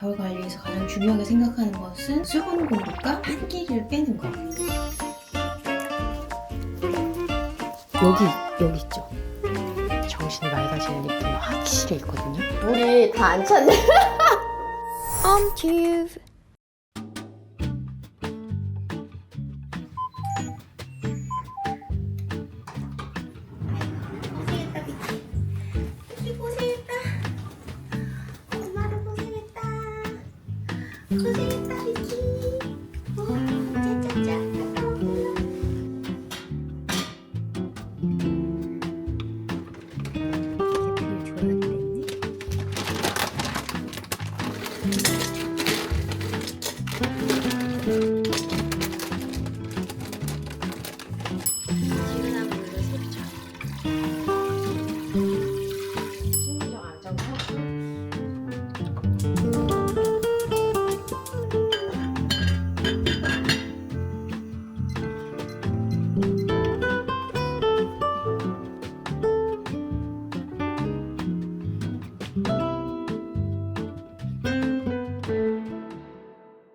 겨울 관리에서 가장 중요하게 생각하는 것은 수분 공급과 한기를 빼는 거. 여기 있죠. 정신이 맑아지는 느낌이 확실히 있거든요. 물이 다 안 찼네. 홈튜브. 고생했다 미키. 미키 고생했다. 엄마도 고생했다. 고생했다 미키. 짜짜짜. 시원한 물로 세척. 심리적 안정하고.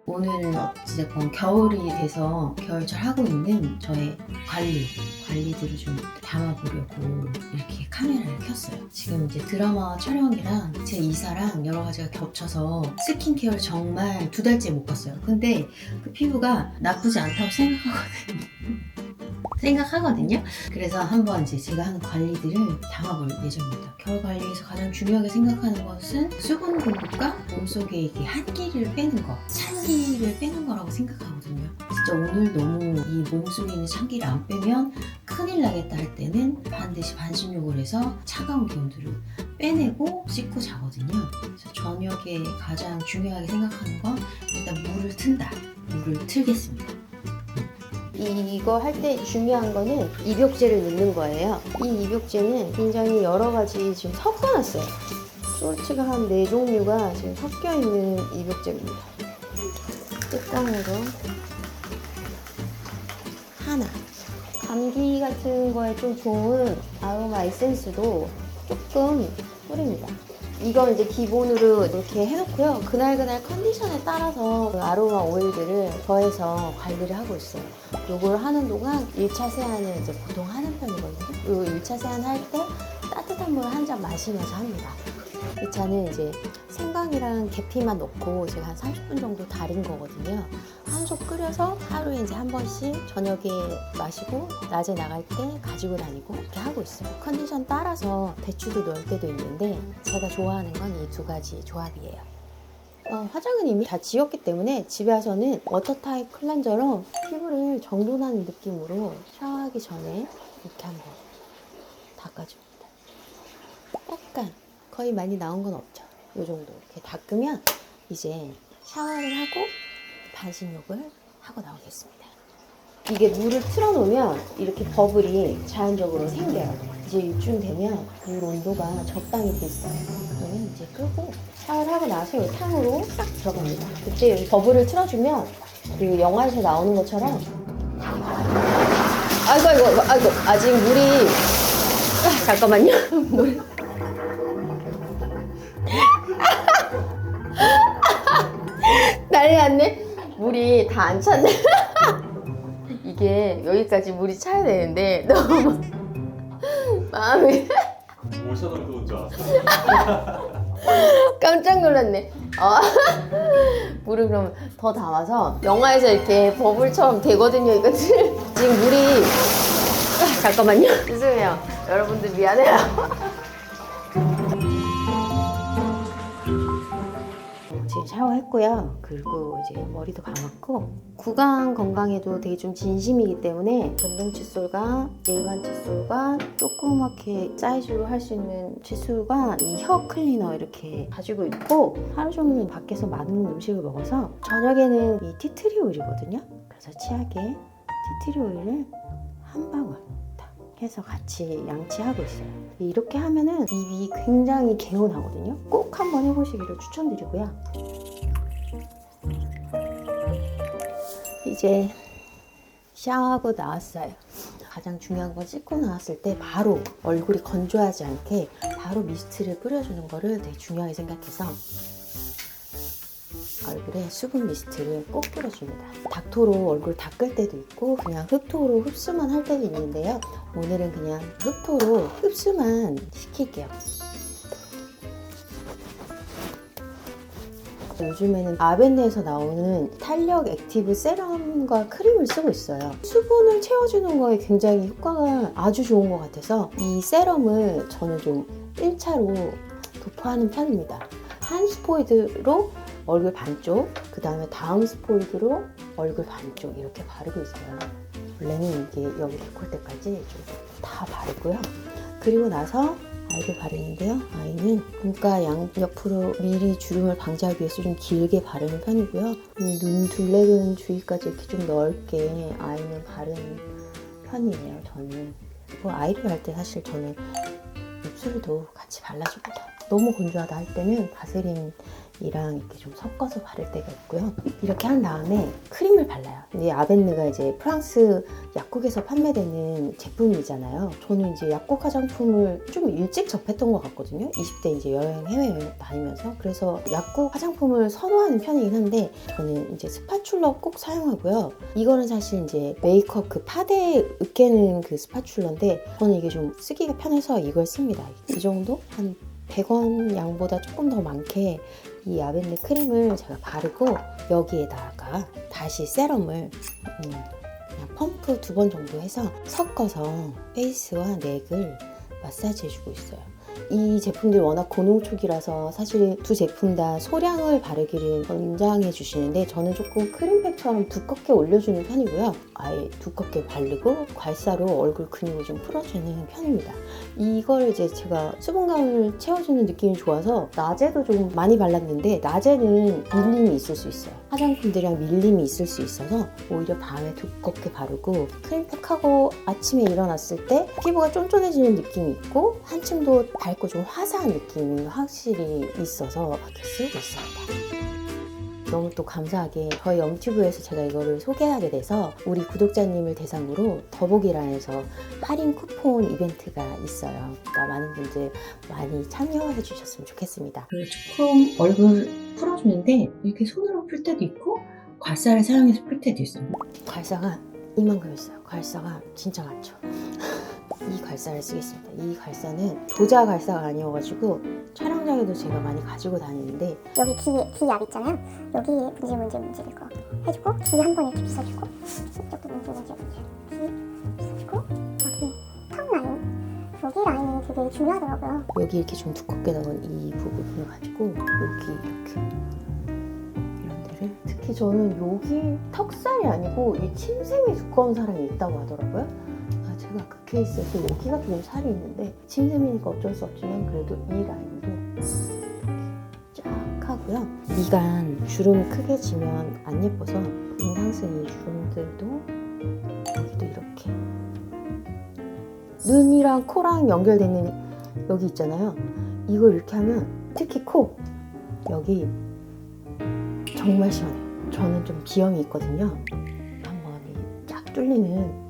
오늘은 어찌됐건 겨울이 돼서 겨울철 하고 있는 저의 관리들을 좀 담아보려고 이렇게 카메라를 켰어요. 지금 이제 드라마 촬영이랑 제 이사랑 여러 가지가 겹쳐서 스킨케어를 정말 2달째 못 갔어요. 근데 그 피부가 나쁘지 않다고 생각하거든요. 그래서 한번 이제 제가 하는 관리들을 담아볼 예정입니다. 겨울 관리에서 가장 중요하게 생각하는 것은 수분 공급과 몸속에 이게 한기를 빼는 거, 찬기를 빼는 거라고 생각하거든요. 진짜 오늘 너무 이 몸속에 있는 찬기를 안 빼면 큰일 나겠다 할 때는 반드시 반신욕을 해서 차가운 기운들을 빼내고 씻고 자거든요. 그래서 저녁에 가장 중요하게 생각하는 건 일단 물을 튼다. 물을 틀겠습니다. 이거 할 때 중요한 거는 입욕제를 넣는 거예요. 이 입욕제는 굉장히 여러 가지 지금 섞어놨어요. 솔트가 한 4종류가 지금 섞여 있는 입욕제입니다. 끝강으로 하나. 감기 같은 거에 좀 좋은 아로마 에센스도 조금 뿌립니다. 이건 이제 기본으로 이렇게 해놓고요. 그날 컨디션에 따라서 그 아로마 오일들을 더해서 관리를 하고 있어요. 요걸 하는 동안 1차 세안을 이제 보통 하는 편이거든요. 요 1차 세안 할 때 따뜻한 물 한 잔 마시면서 합니다. 2차는 이제 생강이랑 계피만 넣고 제가 한 30분 정도 달인 거거든요. 한솥 끓여서 하루에 이제 한 번씩 저녁에 마시고 낮에 나갈 때 가지고 다니고 이렇게 하고 있어요. 컨디션 따라서 배추도 넣을 때도 있는데 제가 좋아하는 건 이 2가지 조합이에요. 화장은 이미 다 지웠기 때문에 집에 와서는 워터타입 클렌저로 피부를 정돈하는 느낌으로 샤워하기 전에 이렇게 한번 닦아줍니다. 약간 거의 많이 나온 건 없죠. 이 정도 이렇게 닦으면 이제 샤워를 하고 반신욕을 하고 나오겠습니다. 이게 물을 틀어놓으면 이렇게 버블이 자연적으로 생겨요. 이제 이쯤 되면 물 온도가 적당히 됐어요. 그러면 이제 끄고 샤워를 하고 나서 이 탕으로 싹 들어갑니다. 그때 여기 버블을 틀어주면 그 영화에서 나오는 것처럼 아이고 아직 물이 잠깐만요. 난리 났네. 물이 다 안 찼네. 이게 여기까지 물이 차야 되는데 너무 마음이 오셔널도 온 줄 알았어. 깜짝 놀랐네. 물을 그럼 더 담아서 영화에서 이렇게 버블처럼 되거든요. 이거 지금 물이 잠깐만요. 죄송해요. 여러분들 미안해요. 지금 샤워했고요. 그리고 이제 머리도 감았고 구강 건강에도 되게 좀 진심이기 때문에 전동 칫솔과 일반 칫솔과 조그맣게 사이즈로 할 수 있는 칫솔과 이 혀 클리너 이렇게 가지고 있고 하루 종일 밖에서 많은 음식을 먹어서 저녁에는 이 티트리 오일이거든요. 그래서 치약에 티트리 오일을 한 방울 해서 같이 양치하고 있어요. 이렇게 하면은 입이 굉장히 개운하거든요. 꼭 한번 해보시기를 추천드리고요. 이제 샤워하고 나왔어요. 가장 중요한 건 씻고 나왔을 때 바로 얼굴이 건조하지 않게 바로 미스트를 뿌려주는 거를 되게 중요하게 생각해서 얼굴에 수분 미스트를 꼭 뿌려줍니다. 닥토로 얼굴 닦을 때도 있고 그냥 흡토로 흡수만 할 때도 있는데요. 오늘은 그냥 흡토로 흡수만 시킬게요. 요즘에는 아벤네에서 나오는 탄력 액티브 세럼과 크림을 쓰고 있어요. 수분을 채워주는 거에 굉장히 효과가 아주 좋은 것 같아서 이 세럼을 저는 좀 1차로 도포하는 편입니다. 한 스포이드로 얼굴 반쪽, 그 다음에 다음 스포이드로 얼굴 반쪽 이렇게 바르고 있어요. 원래는 이게 여기 데콜테까지 좀 다 바르고요. 그리고 나서 아이를 바르는데요. 아이는 눈가 양옆으로 미리 주름을 방지하기 위해서 좀 길게 바르는 편이고요. 이 눈 둘레근 주위까지 이렇게 좀 넓게 아이는 바르는 편이에요. 저는. 그리고 아이를 바를 때 사실 저는 입술도 같이 발라줍니다. 너무 건조하다 할 때는 바세린이랑 이렇게 좀 섞어서 바를 때가 있고요. 이렇게 한 다음에 크림을 발라요. 근데 아벤느가 이제 프랑스 약국에서 판매되는 제품이잖아요. 저는 이제 약국 화장품을 좀 일찍 접했던 것 같거든요. 20대 이제 해외여행 다니면서. 그래서 약국 화장품을 선호하는 편이긴 한데 저는 이제 스파츌러 꼭 사용하고요. 이거는 사실 이제 메이크업 그 파데 으깨는 그 스파츌러인데 저는 이게 좀 쓰기가 편해서 이걸 씁니다. 이 정도? 한 100원 양보다 조금 더 많게 이 아벤느 크림을 제가 바르고 여기에다가 다시 세럼을 그냥 펌프 2번 정도 해서 섞어서 페이스와 넥을 마사지 해주고 있어요. 이 제품들 워낙 고농축이라서 사실 두 제품 다 소량을 바르기를 권장해 주시는데 저는 조금 크림팩처럼 두껍게 올려주는 편이고요. 아예 두껍게 바르고 괄사로 얼굴 근육을 좀 풀어주는 편입니다. 이걸 이제 제가 수분감을 채워주는 느낌이 좋아서 낮에도 좀 많이 발랐는데 낮에는 밀림이 있을 수 있어요. 화장품들이랑 밀림이 있을 수 있어서 오히려 밤에 두껍게 바르고 크림팩하고 아침에 일어났을 때 피부가 쫀쫀해지는 느낌이 있고 한층 더 밝고 좀 화사한 느낌이 확실히 있어서 이렇게 쓰고 있습니다. 너무 또 감사하게 저희 영튜브에서 제가 이거를 소개하게 돼서 우리 구독자님을 대상으로 더보기란에서 할인 쿠폰 이벤트가 있어요. 그러니까 많은 분들 많이 참여해 주셨으면 좋겠습니다. 그 조금 얼굴 풀어주는데 이렇게 손으로 풀 때도 있고 괄사를 사용해서 풀 때도 있어요. 괄사가 이만큼 있어요. 괄사가 진짜 많죠. 이 괄사를 쓰겠습니다. 이 괄사는 도자 괄사가 아니어가지고 촬영장에도 제가 많이 가지고 다니는데 여기 귀압 있잖아요. 여기에 문질 이거 해주고 귀 한 번 이렇게 빗어주고 이쪽도 문질 귀 빗어주고 여기 턱 라인 여기 라인이 되게 중요하더라고요. 여기 이렇게 좀 두껍게 나온 이 부분을 가지고 여기 이렇게 이런 데를 특히 저는 여기 턱살이 아니고 이 침샘이 두꺼운 사람이 있다고 하더라고요. 제가 그 케이스에서 여기가 좀 살이 있는데 침샘이니까 어쩔 수 없지만 그래도 이 라인도 이렇게 쫙 하고요. 미간 주름이 크게 지면 안 예뻐서 인상쓴 이 주름들도 여기도 이렇게 눈이랑 코랑 연결되는 여기 있잖아요. 이걸 이렇게 하면 특히 코 여기 정말 시원해요. 저는 좀 비염이 있거든요. 한번 쫙 뚫리는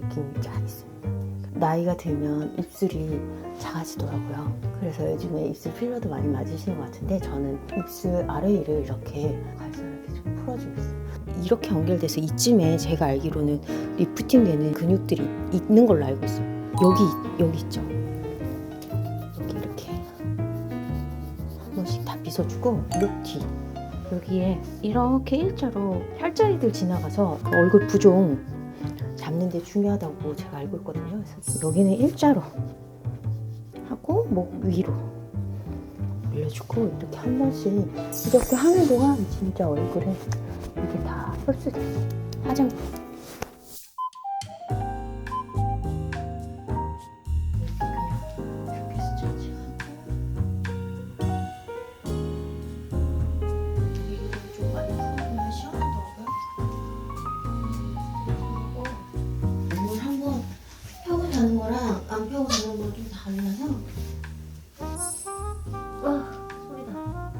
느낌이 쫙 있습니다. 나이가 들면 입술이 작아지더라고요. 그래서 요즘에 입술 필러도 많이 맞으시는 것 같은데 저는 입술 아래 위를 이렇게 괄사를 이렇게 좀 풀어주고 있어요. 이렇게 연결돼서 이쯤에 제가 알기로는 리프팅 되는 근육들이 있는 걸로 알고 있어요. 여기 있죠. 여기 이렇게 한 번씩 다 빗어주고 목 뒤 여기에 이렇게 일자로 혈자리들 지나가서 얼굴 부종 잡는 데 중요하다고 제가 알고 있거든요. 그래서 여기는 일자로 하고 목 위로 올려주고 이렇게 한 번씩 이렇게 하는 동안 진짜 얼굴에 이게 다 흡수돼요. 화장품 이렇게 스트레칭하고 이거 좀 많이 풀어보면 시원하더라고요. 물 한번 펴고 자는 거랑 안 펴고 자는 거랑 좀 달라서 소리다.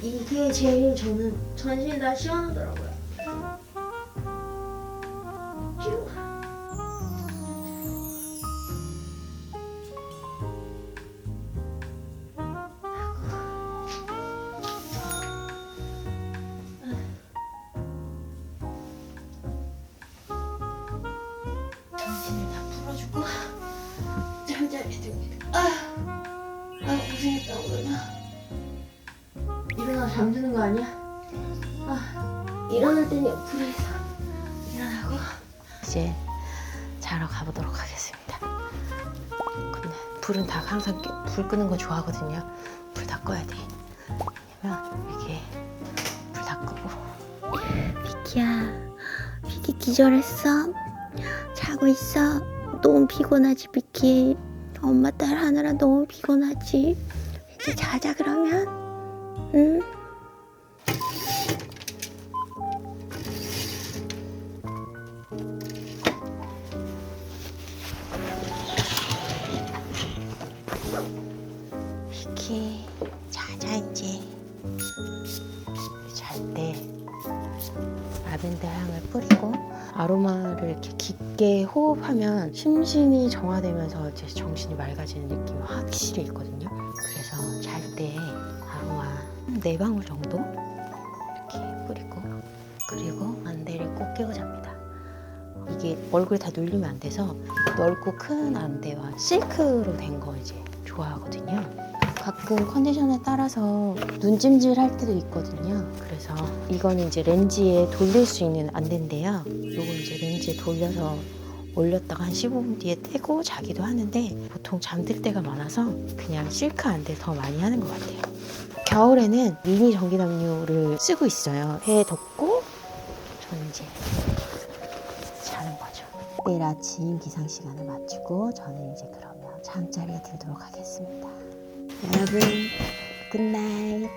이게 제일 저는 전신이 다 시원하더라고요. 휴. 이러다 잠드는 거 아니야? 일어날 때는 옆으로 해서 일어나고 이제 자러 가보도록 하겠습니다. 근데 불은 다 항상 불 끄는 거 좋아하거든요. 불 다 꺼야 돼. 왜냐면 이게 불 다 끄고. 비키야, 비키 기절했어? 자고 있어? 너무 피곤하지 비키? 엄마 딸 하느라 너무 피곤하지? 이제 자자 그러면? 응? 비키 자자 이제. 잘 때 라벤더 향을 뿌리고 아로마를 이렇게 깊게 호흡하면 심신이 정화되면서 이제 정신이 맑아지는 느낌이 확실히 있거든요. 그래서 잘 때 아로마 4방울 정도 이렇게 뿌리고 그리고 안대를 꼭 끼고 잡니다. 이게 얼굴에 다 눌리면 안 돼서 넓고 큰 안대와 실크로 된 거 이제 좋아하거든요. 가끔 컨디션에 따라서 눈찜질 할 때도 있거든요. 그래서 이거는 이제 렌즈에 돌릴 수 있는 안대인데요. 요거 이제 렌즈에 돌려서 올렸다가 한 15분 뒤에 떼고 자기도 하는데 보통 잠들 때가 많아서 그냥 실크 안대 더 많이 하는 것 같아요. 겨울에는 미니 전기담요를 쓰고 있어요. 배에 덮고 저는 이제 자는 거죠. 내일 아침 기상 시간을 마치고 저는 이제 그러면 잠자리에 들도록 하겠습니다. 여러분, 굿나잇.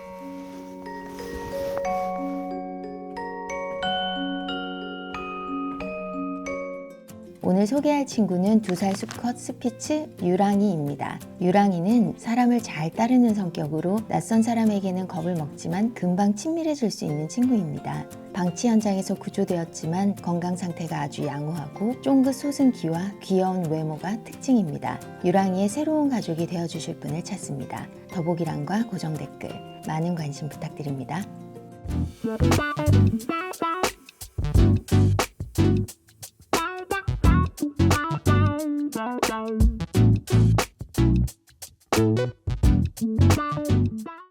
오늘 소개할 친구는 2살 수컷 스피츠 유랑이입니다. 유랑이는 사람을 잘 따르는 성격으로 낯선 사람에게는 겁을 먹지만 금방 친밀해질 수 있는 친구입니다. 방치 현장에서 구조되었지만 건강 상태가 아주 양호하고 쫑긋 솟은 귀와 귀여운 외모가 특징입니다. 유랑이의 새로운 가족이 되어주실 분을 찾습니다. 더보기란과 고정 댓글 많은 관심 부탁드립니다.